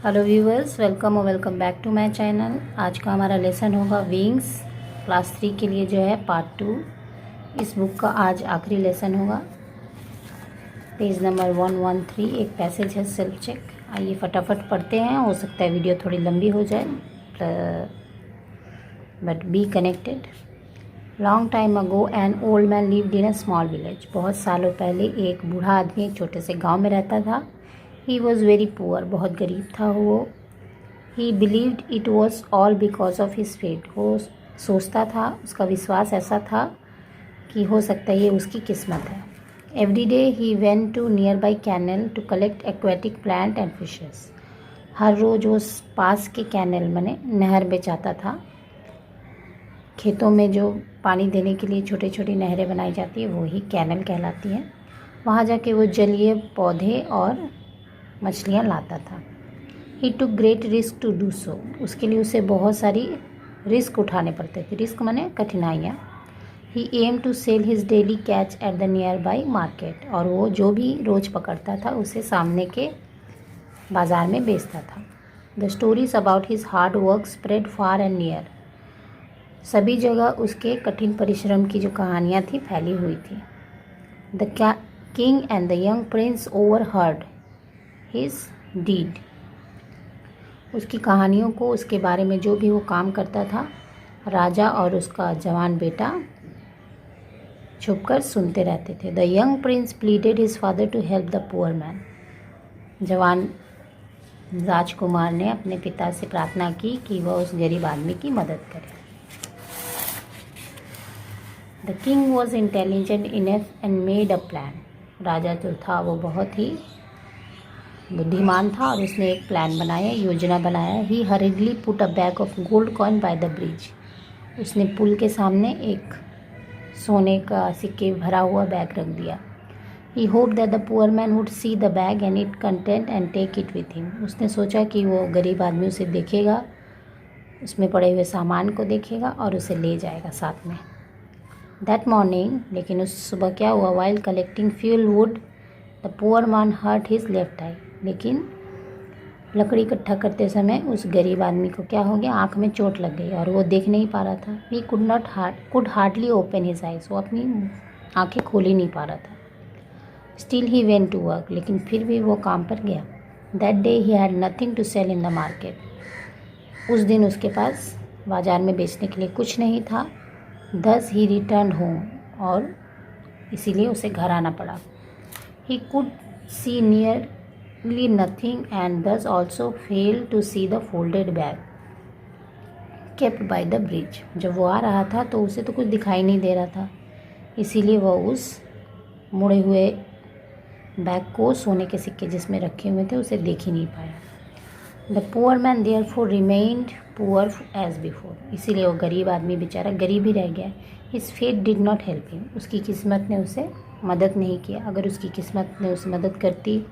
Hello viewers, welcome back to my channel. आज का हमारा लेसन होगा विंग्स क्लास 3 के लिए जो है पार्ट 2। इस बुक का आज आखिरी लेसन होगा। पेज नंबर 113 एक पैसेज है सेल्फ चेक। आइए फटाफट पढ़ते हैं। हो सकता है वीडियो थोड़ी लंबी हो जाए, but be connected. Long time ago an old man lived in a small village. बहुत सालों पहले एक बूढ़ा आदमी एक छोटे से गाँव में रहता था। ही वॉज़ वेरी पुअर, बहुत गरीब था वो। He believed it was all because of his fate. वो सोचता था, उसका विश्वास ऐसा था कि हो सकता है ये उसकी किस्मत है। Every day he went to nearby canal to collect aquatic plant and fishes. हर रोज़ वो पास के कैनल माने नहर में जाता था। खेतों में जो पानी देने के लिए छोटे छोटी नहरें बनाई जाती है वो ही कैनल कहलाती हैं। वहाँ जाके वो जलीय पौधे और मछलियाँ लाता था। He took great risk to do so. उसके लिए उसे बहुत सारी रिस्क उठाने पड़ते थे। रिस्क माने कठिनाइयाँ। He aim to sell his daily catch at the nearby market. और वो जो भी रोज़ पकड़ता था उसे सामने के बाज़ार में बेचता था। The stories about his hard work spread far and near. सभी जगह उसके कठिन परिश्रम की जो कहानियाँ थी फैली हुई थी। The king and the young prince overheard his deed. उसकी कहानियों को, उसके बारे में जो भी वो काम करता था, राजा और उसका जवान बेटा छुपकर सुनते रहते थे। The young prince pleaded his father to help the poor man. जवान राजकुमार ने अपने पिता से प्रार्थना की कि वह उस गरीब आदमी की मदद करे। The king was intelligent enough and made a plan. राजा जो था वो बहुत ही बुद्धिमान था और उसने एक प्लान बनाया, योजना बनाया। He hurriedly put a bag of gold coin by the bridge. उसने पुल के सामने एक सोने का सिक्के भरा हुआ बैग रख दिया। He hope that the poor man would see the bag and it content and take it with him. उसने सोचा कि वो गरीब आदमी उसे देखेगा, उसमें पड़े हुए सामान को देखेगा और उसे ले जाएगा साथ में। दैट मॉर्निंग, लेकिन उस सुबह क्या हुआ, while collecting fuel wood the poor man hurt his left eye. लेकिन लकड़ी इकट्ठा करते समय उस गरीब आदमी को क्या हो गया, आँख में चोट लग गई और वो देख नहीं पा रहा था। He could hardly open his eyes. वो अपनी आँखें खोल ही नहीं पा रहा था। Still he went to work. लेकिन फिर भी वो काम पर गया। That day he had nothing to sell in the market. उस दिन उसके पास बाज़ार में बेचने के लिए कुछ नहीं था। दस ही रिटर्न होम। और इसीलिए उसे घर आना पड़ा। He could see nearly nothing and thus also failed to see the folded bag kept by the bridge। जब वो आ रहा था तो उसे तो कुछ दिखाई नहीं दे रहा था, इसीलिए वह उस मुड़े हुए बैग को, सोने के सिक्के जिसमें रखे हुए थे, उसे देख ही नहीं पाया। The poor man therefore remained poor as before। इसीलिए वो गरीब आदमी बेचारा गरीब ही रह गया। His fate did not help him। उसकी किस्मत ने उसे मदद नहीं किया। अगर उसकी किस्मत ने उसे मदद करती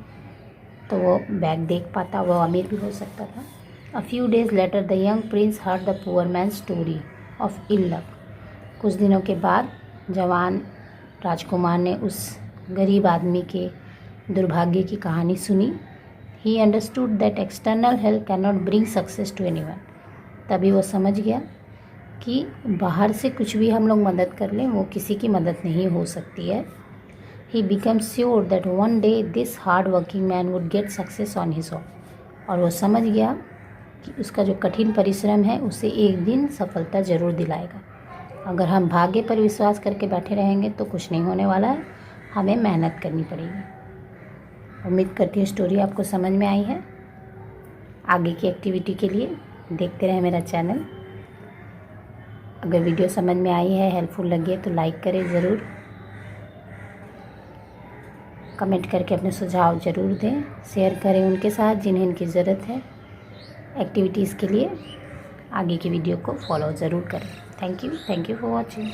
तो वो बैग देख पाता, वो अमीर भी हो सकता था। A few days later the young prince heard the poor man story of ill luck. कुछ दिनों के बाद जवान राजकुमार ने उस गरीब आदमी के दुर्भाग्य की कहानी सुनी। He understood that external help can not bring success to anyone. तभी वो समझ गया कि बाहर से कुछ भी हम लोग मदद कर लें, वो किसी की मदद नहीं हो सकती है। He became sure that one day this hard working man would get success on his own। और वो समझ गया कि उसका जो कठिन परिश्रम है उसे एक दिन सफलता ज़रूर दिलाएगा। अगर हम भाग्य पर विश्वास करके बैठे रहेंगे तो कुछ नहीं होने वाला है, हमें मेहनत करनी पड़ेगी। उम्मीद करती हूँ स्टोरी आपको समझ में आई है। आगे की एक्टिविटी के लिए देखते रहें मेरा चैनल। अगर वीडियो समझ में आई है, हेल्पफुल लगी है तो लाइक करें ज़रूर। कमेंट करके अपने सुझाव ज़रूर दें। शेयर करें उनके साथ जिन्हें इनकी ज़रूरत है। एक्टिविटीज़ के लिए आगे की वीडियो को फॉलो ज़रूर करें। Thank you for watching.